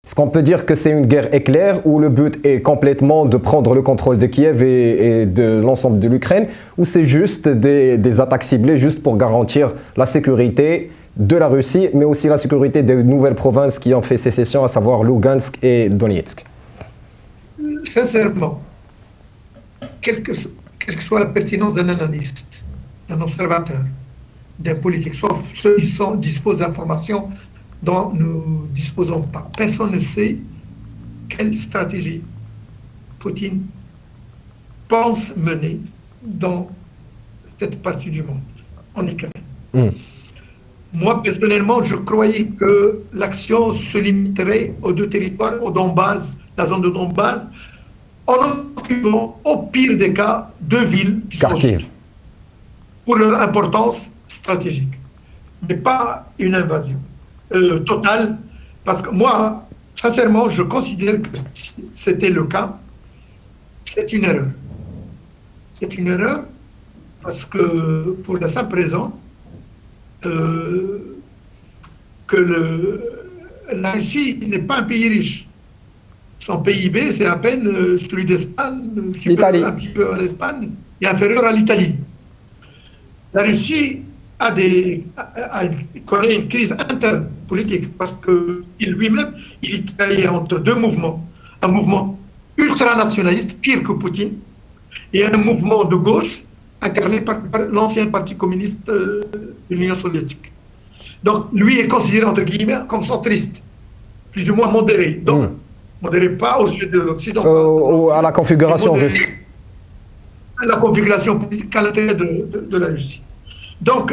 Est-ce qu'on peut dire que c'est une guerre éclair où le but est complètement de prendre le contrôle de Kiev et de l'ensemble de l'Ukraine, ou c'est juste des attaques ciblées juste pour garantir la sécurité de la Russie, mais aussi la sécurité des nouvelles provinces qui ont fait sécession, à savoir Lugansk et Donetsk? Sincèrement, quelle que soit la pertinence d'un analyste, d'un observateur, d'un politique, sauf ceux qui disposent d'informations dont nous ne disposons pas. Personne ne sait quelle stratégie Poutine pense mener dans cette partie du monde, en Ukraine. Moi, personnellement, je croyais que l'action se limiterait aux deux territoires, au Donbass, la zone de Donbass, en occupant, au pire des cas, deux villes qui sont pour leur importance stratégique, mais pas une invasion totale, parce que moi, sincèrement, je considère que si c'était le cas, c'est une erreur. C'est une erreur parce que, pour la simple raison, que la Russie n'est pas un pays riche. Son PIB, c'est à peine celui d'Espagne, un petit peu à l'Espagne, et inférieur à l'Italie. La Russie connaît une crise interne politique parce qu'il lui-même, il est travaillé entre deux mouvements. Un mouvement ultranationaliste, pire que Poutine, et un mouvement de gauche incarné par l'ancien parti communiste de l'Union soviétique. Donc, lui est considéré, entre guillemets, comme centriste, plus ou moins modéré. Donc, modéré pas aux yeux de l'Occident. À la configuration russe. À la configuration politique à l'intérieur de la Russie. Donc,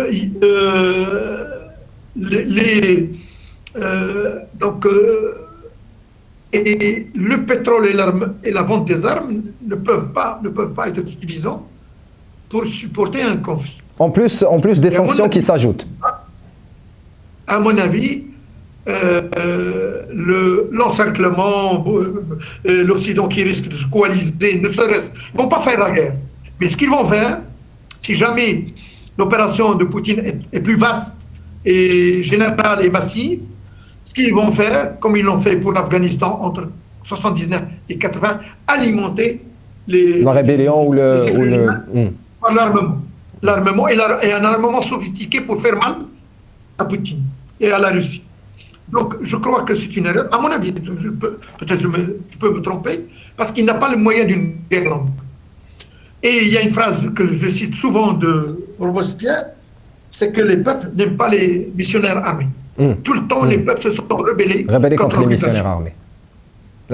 et le pétrole et la vente des armes ne peuvent pas être suffisants pour supporter un conflit. En plus des sanctions qui s'ajoutent. À mon avis, l'encerclement, l'Occident qui risque de se coaliser, ne serait-ce, ils ne vont pas faire la guerre. Mais ce qu'ils vont faire, si jamais l'opération de Poutine est plus vaste et générale et massive, ce qu'ils vont faire, comme ils l'ont fait pour l'Afghanistan entre 1979 et 80, alimenter la rébellion par l'armement. L'armement et un armement sophistiqué pour faire mal à Poutine et à la Russie. Donc, je crois que c'est une erreur. À mon avis, peut-être je peux me tromper, parce qu'il n'a pas le moyen d'une guerre longue. Et il y a une phrase que je cite souvent de Robespierre, c'est que les peuples n'aiment pas les missionnaires armés. Tout le temps, les peuples se sont rebellés contre les missionnaires armés.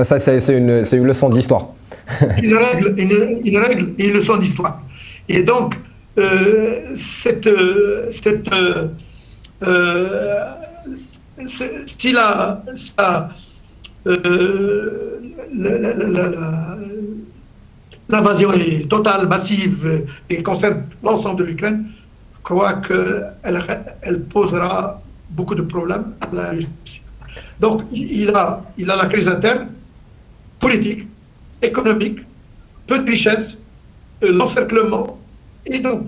Ça, c'est une leçon d'histoire. une règle et une leçon d'histoire. Et donc, si l'invasion est totale, massive et concerne l'ensemble de l'Ukraine, je crois qu'elle posera beaucoup de problèmes à la Russie. Donc, il a la crise interne, politique, économique, peu de richesse, l'encerclement, et donc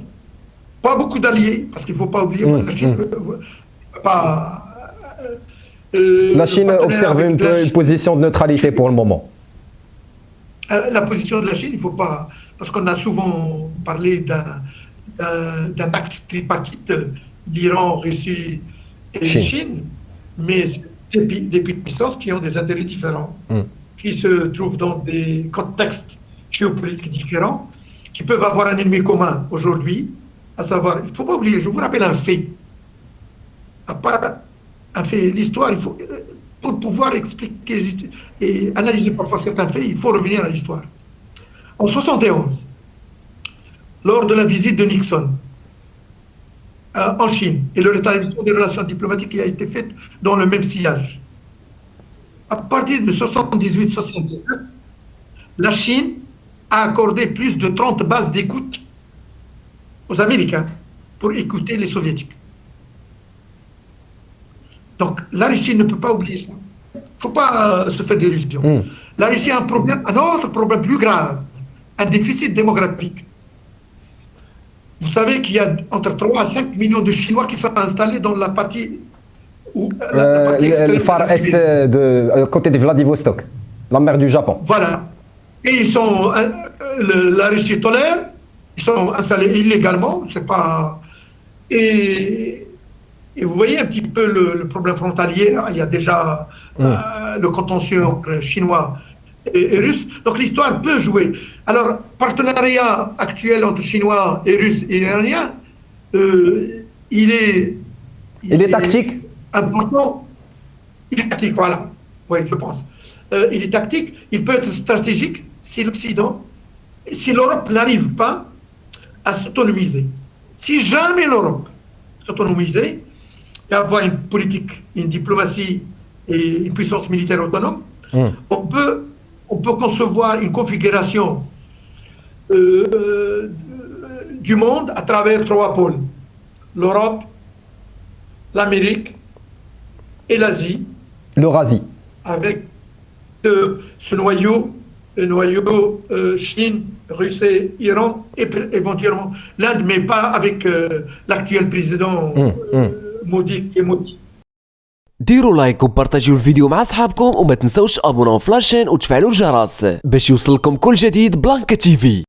pas beaucoup d'alliés, parce qu'il ne faut pas oublier que la Chine la Chine observe une position de neutralité pour le moment. La position de la Chine, il ne faut pas... Parce qu'on a souvent parlé d'un axe tripartite, l'Iran, Russie et Chine, mais c'est des puissances qui ont des intérêts différents, qui se trouvent dans des contextes géopolitiques différents, qui peuvent avoir un ennemi commun aujourd'hui, à savoir, il ne faut pas oublier, je vous rappelle un fait. À part un fait, l'histoire, pour pouvoir expliquer et analyser parfois certains faits, il faut revenir à l'histoire. En 1971, lors de la visite de Nixon en Chine et le rétablissement des relations diplomatiques qui a été faite dans le même sillage, à partir de 1978-1979, la Chine a accordé plus de 30 bases d'écoute aux Américains pour écouter les Soviétiques. Donc, la Russie ne peut pas oublier ça. Il ne faut pas se faire d'illusions. La Russie a un autre problème plus grave, un déficit démographique. Vous savez qu'il y a entre 3 à 5 millions de Chinois qui sont installés dans la partie ou la partie extrême Le phare de la S Sibérie. côté de Vladivostok, la mer du Japon. Voilà. Et ils sont, la Russie tolère, ils sont installés illégalement, c'est pas. Et vous voyez un petit peu le problème frontalier, il y a déjà le contentieux entre Chinois et Russes. Donc l'histoire peut jouer. Alors, partenariat actuel entre Chinois et Russes et Iraniens, il est tactique. Important. Il est tactique, voilà. Oui, je pense. Il est tactique, il peut être stratégique si l'Occident, si l'Europe n'arrive pas à s'autonomiser. Si jamais l'Europe s'autonomisait et avoir une politique, une diplomatie et une puissance militaire autonome, on peut concevoir une configuration du monde à travers 3 pôles. L'Europe, l'Amérique et l'Asie. L'Eurasie. Avec ce noyau, le noyau Chine, Russie, Iran et éventuellement l'Inde, mais pas avec l'actuel président Modi et Modi. ديروا لايك وبارطاجيو الفيديو مع اصحابكم وما تنسوش ابوناو فلاشين وتفعلوا الجرس باش يوصلكم كل جديد بلانكا تيفي.